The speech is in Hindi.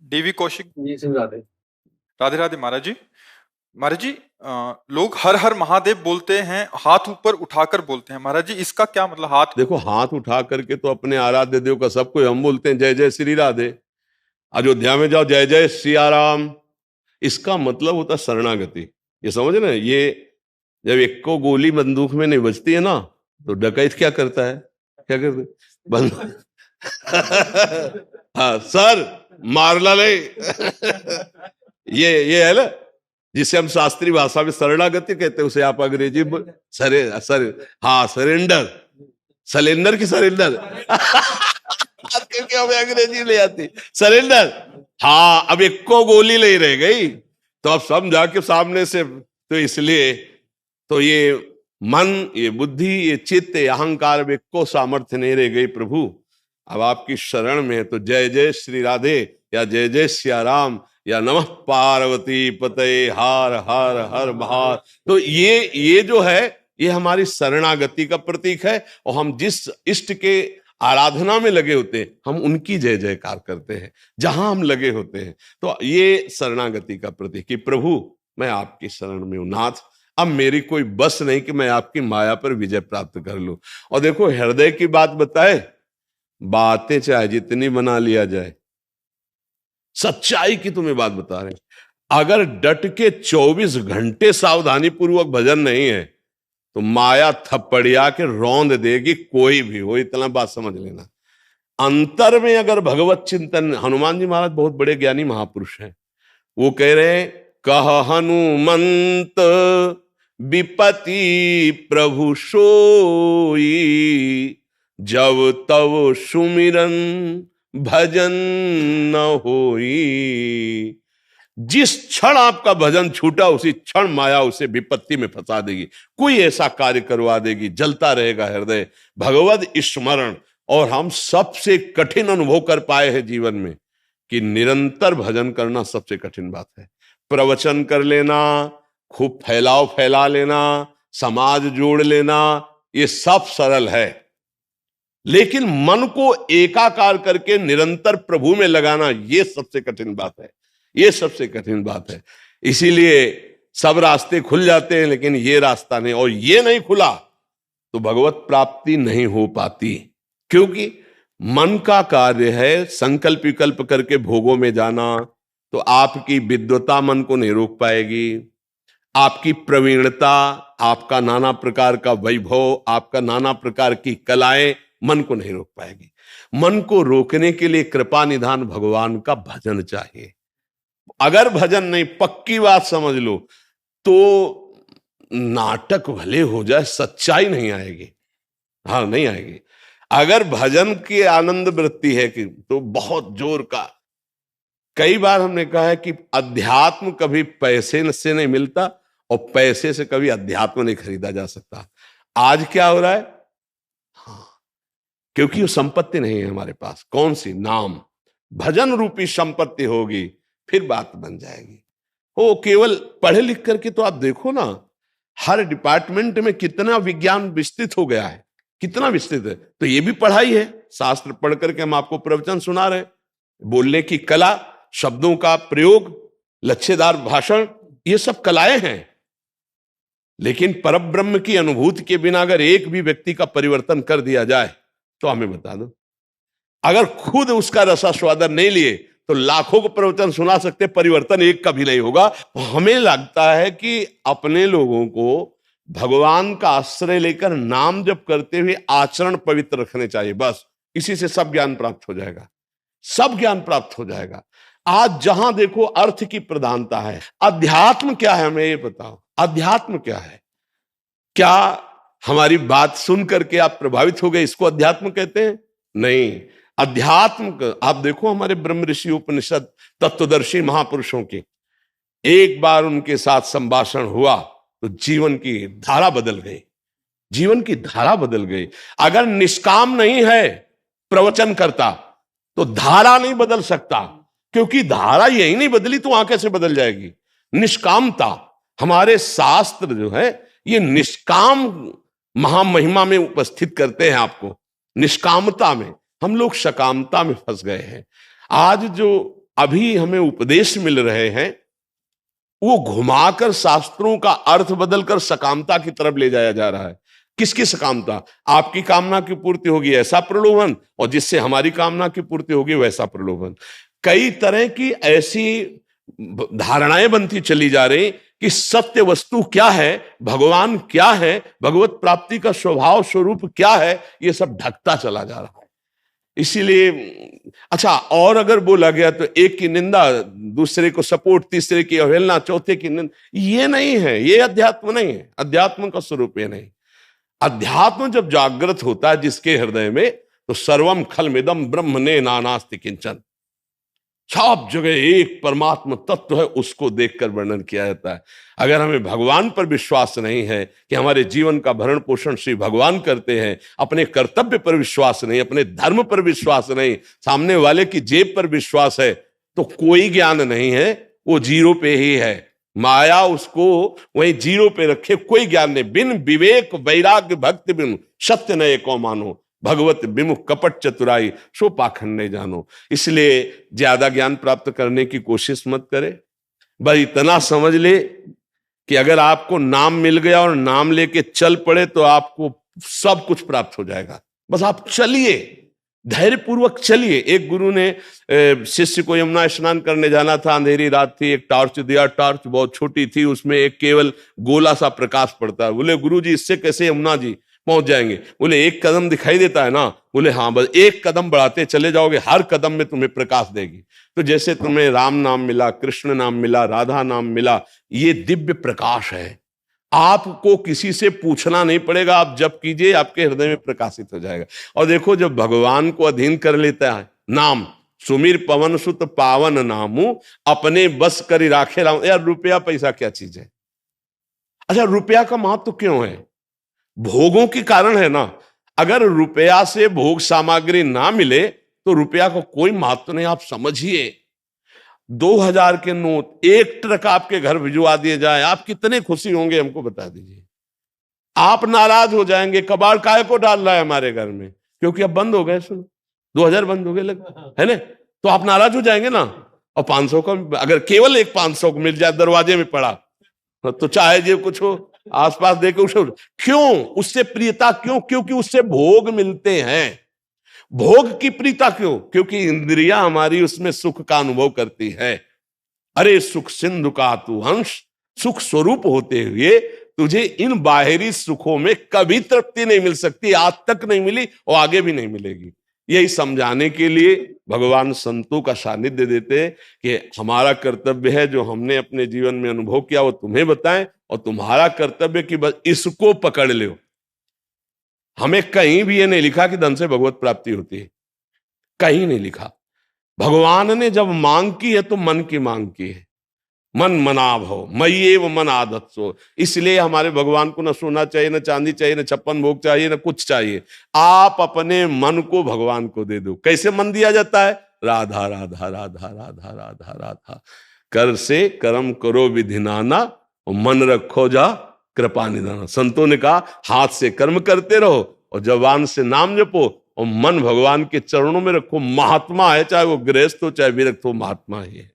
डीवी कौशिक जी सिंह राधे। राधे राधे महाराज जी। महाराज जी, लोग हर हर महादेव बोलते हैं, हाथ ऊपर उठाकर बोलते हैं। महाराज जी, इसका क्या मतलब? हाथ देखो, हाथ उठा करके तो अपने आराध्य देव का सब कोई हम बोलते हैं जय जय श्री राधे। अयोध्या में जाओ जय जय सियाराम, इसका मतलब होता शरणागति। ये समझ ना, ये जब एक को गोली बंदूक में नहीं बजती है ना, तो डकैत क्या करता है, क्या करते बंदूक हाँ सर मार ला ले ये है ना, जिसे हम शास्त्रीय भाषा में शरणागति कहते हैं, उसे आप अंग्रेजी में सरेंडर, सलेंडर की सरेंडर क्योंकि हमें अंग्रेजी ले आती सरेंडर। हाँ, अब एक को गोली नहीं रह गई तो अब समझा के सामने से, तो इसलिए तो ये मन, ये बुद्धि, ये चित्त, ये अहंकार में को सामर्थ्य नहीं रह गई प्रभु। अब आपकी शरण में है तो जय जय श्री राधे या जय जय सियाराम या नमः पार्वती पतये हार हर हर महार, तो ये जो है ये हमारी शरणागति का प्रतीक है। और हम जिस इष्ट के आराधना में लगे होते हैं हम उनकी जय जयकार करते हैं जहां हम लगे होते हैं। तो ये शरणागति का प्रतीक कि प्रभु मैं आपकी शरण में हूं नाथ, अब मेरी कोई बस नहीं कि मैं आपकी माया पर विजय प्राप्त कर लूं। और देखो, हृदय की बात बताए, बातें चाहे जितनी बना लिया जाए, सच्चाई की तुम्हें बात बता रहे, अगर डट के 24 घंटे सावधानी पूर्वक भजन नहीं है तो माया थप्पड़िया के रौंद देगी, कोई भी हो, इतना बात समझ लेना। अंतर में अगर भगवत चिंतन, हनुमान जी महाराज बहुत बड़े ज्ञानी महापुरुष हैं, वो कह रहे हैं कह हनुमंत विपति प्रभु सोई, जब तब सुमिरन भजन न होई। जिस क्षण आपका भजन छूटा उसी क्षण माया उसे विपत्ति में फंसा देगी, कोई ऐसा कार्य करवा देगी, जलता रहेगा हृदय भगवद स्मरण। और हम सबसे कठिन अनुभव कर पाए हैं जीवन में कि निरंतर भजन करना सबसे कठिन बात है। प्रवचन कर लेना, खूब फैला लेना, समाज जोड़ लेना, ये सब सरल है, लेकिन मन को एकाकार करके निरंतर प्रभु में लगाना ये सबसे कठिन बात है, ये सबसे कठिन बात है। इसीलिए सब रास्ते खुल जाते हैं लेकिन ये रास्ता नहीं, और ये नहीं खुला तो भगवत प्राप्ति नहीं हो पाती, क्योंकि मन का कार्य है संकल्प विकल्प करके भोगों में जाना। तो आपकी विद्वता मन को नहीं रोक पाएगी, आपकी प्रवीणता, आपका नाना प्रकार का वैभव, आपका नाना प्रकार की कलाएं मन को नहीं रोक पाएगी। मन को रोकने के लिए कृपा निधान भगवान का भजन चाहिए। अगर भजन नहीं, पक्की बात समझ लो, तो नाटक भले हो जाए सच्चाई नहीं आएगी, हाँ नहीं आएगी। अगर भजन की आनंद वृत्ति है कि तो बहुत जोर का, कई बार हमने कहा है कि अध्यात्म कभी पैसे से नहीं मिलता और पैसे से कभी अध्यात्म नहीं खरीदा जा सकता। आज क्या हो रहा है, हाँ, क्योंकि वो संपत्ति नहीं है हमारे पास, कौन सी, नाम, भजन रूपी संपत्ति होगी फिर बात बन जाएगी। वो केवल पढ़े लिख करके तो आप देखो ना, हर डिपार्टमेंट में कितना विज्ञान विस्तृत हो गया है, कितना विस्तृत है। तो ये भी पढ़ाई है, शास्त्र पढ़ करके हम आपको प्रवचन सुना रहे, बोलने की कला, शब्दों का प्रयोग, लच्छेदार भाषण, ये सब कलाएं हैं। लेकिन परब्रह्म की अनुभूति के बिना अगर एक भी व्यक्ति का परिवर्तन कर दिया जाए तो हमें बता दो, अगर खुद उसका रसास्वादन नहीं लिए तो लाखों को प्रवचन सुना सकते, परिवर्तन एक का भी नहीं होगा। हमें लगता है कि अपने लोगों को भगवान का आश्रय लेकर नाम जप करते हुए आचरण पवित्र रखने चाहिए, बस इसी से सब ज्ञान प्राप्त हो जाएगा, सब ज्ञान प्राप्त हो जाएगा। आज जहां देखो अर्थ की प्रधानता है। अध्यात्म क्या है हमें ये बताओ, अध्यात्म क्या है? क्या हमारी बात सुन करके आप प्रभावित हो गए, इसको अध्यात्म कहते हैं? नहीं, अध्यात्म आप देखो हमारे ब्रह्म ऋषि उपनिषद तत्वदर्शी महापुरुषों की, एक बार उनके साथ संभाषण हुआ तो जीवन की धारा बदल गई, जीवन की धारा बदल गई। अगर निष्काम नहीं है प्रवचन करता तो धारा नहीं बदल सकता, क्योंकि धारा यही नहीं बदली तो वहां कैसे बदल जाएगी? निष्कामता, हमारे शास्त्र जो है ये निष्काम महामहिमा में उपस्थित करते हैं आपको, निष्कामता में। हम लोग सकामता में फंस गए हैं। आज जो अभी हमें उपदेश मिल रहे हैं वो घुमाकर शास्त्रों का अर्थ बदलकर सकामता की तरफ ले जाया जा रहा है। किसकी सकामता? आपकी कामना की पूर्ति होगी ऐसा प्रलोभन, और जिससे हमारी कामना की पूर्ति होगी वैसा प्रलोभन। कई तरह की ऐसी धारणाएं बनती चली जा रही कि सत्य वस्तु क्या है, भगवान क्या है, भगवत प्राप्ति का स्वभाव स्वरूप क्या है, ये सब ढकता चला जा रहा है। इसीलिए अच्छा, और अगर बोला गया तो एक की निंदा, दूसरे को सपोर्ट, तीसरे की अवहेलना, चौथे की निंदा, ये नहीं है, ये अध्यात्म नहीं है। अध्यात्म का स्वरूप ये नहीं। अध्यात्म जब जागृत होता है जिसके हृदय में, तो सर्वम खलमिदम ब्रह्म ने नानास्ति किंचन, सब जगह एक परमात्मा तत्व है, उसको देखकर वर्णन किया जाता है। अगर हमें भगवान पर विश्वास नहीं है कि हमारे जीवन का भरण पोषण श्री भगवान करते हैं, अपने कर्तव्य पर विश्वास नहीं, अपने धर्म पर विश्वास नहीं, सामने वाले की जेब पर विश्वास है, तो कोई ज्ञान नहीं है, वो जीरो पे ही है। माया उसको वही जीरो पे रखे, कोई ज्ञान नहीं। बिन विवेक वैराग्य भक्ति बिन सत्य न एको मानो, भगवत विमुख कपट चतुराई सो पाखंड नहीं जानो। इसलिए ज्यादा ज्ञान प्राप्त करने की कोशिश मत करे, बस इतना समझ ले कि अगर आपको नाम मिल गया और नाम लेके चल पड़े तो आपको सब कुछ प्राप्त हो जाएगा। बस आप चलिए, धैर्य पूर्वक चलिए। एक गुरु ने शिष्य को यमुना स्नान करने जाना था, अंधेरी रात थी, एक टॉर्च दिया, टॉर्च बहुत छोटी थी, उसमें एक केवल गोला सा प्रकाश पड़ता है। बोले गुरु जी इससे कैसे यमुना जी पहुंच जाएंगे? बोले एक कदम दिखाई देता है ना? बोले हाँ, बस एक कदम बढ़ाते चले जाओगे, हर कदम में तुम्हें प्रकाश देगी। तो जैसे तुम्हें राम नाम मिला, कृष्ण नाम मिला, राधा नाम मिला, ये दिव्य प्रकाश है। आपको किसी से पूछना नहीं पड़ेगा, आप जप कीजिए, आपके हृदय में प्रकाशित हो जाएगा। और देखो, जब भगवान को अधीन कर लेता है नाम, सुमीर पवन सुत पावन नामू, अपने बस करी राखे राम। यार रुपया पैसा क्या चीज है? अच्छा, रुपया का महत्व क्यों है? भोगों के कारण है ना। अगर रुपया से भोग सामग्री ना मिले तो रुपया को कोई महत्व नहीं। आप समझिए, 2000 के नोट 1 ट्रक आपके घर भिजवा दिए जाए, आप कितने खुशी होंगे हमको बता दीजिए। आप नाराज हो जाएंगे, कबाड़ काहे को डाल रहा है हमारे घर में, क्योंकि अब बंद हो गए। सुनो, 2000 बंद हो गए लग, है ना? तो आप नाराज हो जाएंगे ना। और 500 का, अगर केवल एक 500 को मिल जाए दरवाजे में पड़ा, तो चाहे जो कुछ हो आसपास देखे उसे, क्यों उससे प्रियता? क्यों? क्योंकि उससे भोग मिलते हैं। भोग की प्रियता क्यों? क्योंकि इंद्रियां हमारी उसमें सुख का अनुभव करती है। अरे सुख सिंधु का तू हंस, सुख स्वरूप होते हुए तुझे इन बाहरी सुखों में कभी तृप्ति नहीं मिल सकती, आज तक नहीं मिली और आगे भी नहीं मिलेगी। यही समझाने के लिए भगवान संतों का सानिध्य देते हैं कि हमारा कर्तव्य है, जो हमने अपने जीवन में अनुभव किया वो तुम्हें बताएं, और तुम्हारा कर्तव्य कि बस इसको पकड़ लो। हमें कहीं भी ये नहीं लिखा कि धन से भगवत प्राप्ति होती है, कहीं नहीं लिखा। भगवान ने जब मांग की है तो मन की मांग की है। मन मना भव मय्येव मन आधत्सो। इसलिए हमारे भगवान को न सोना चाहिए, न चांदी चाहिए, न 56 भोग चाहिए, न कुछ चाहिए। आप अपने मन को भगवान को दे दो। कैसे मन दिया जाता है? राधा राधा राधा राधा राधा राधा। कर से कर्म करो विधि नाना, और मन रखो जा कृपा निधाना। संतों ने कहा हाथ से कर्म करते रहो और जबान से नाम जपो, और मन भगवान के चरणों में रखो। महात्मा है, चाहे वो गृहस्थ हो चाहे विरक्त हो, महात्मा ही है।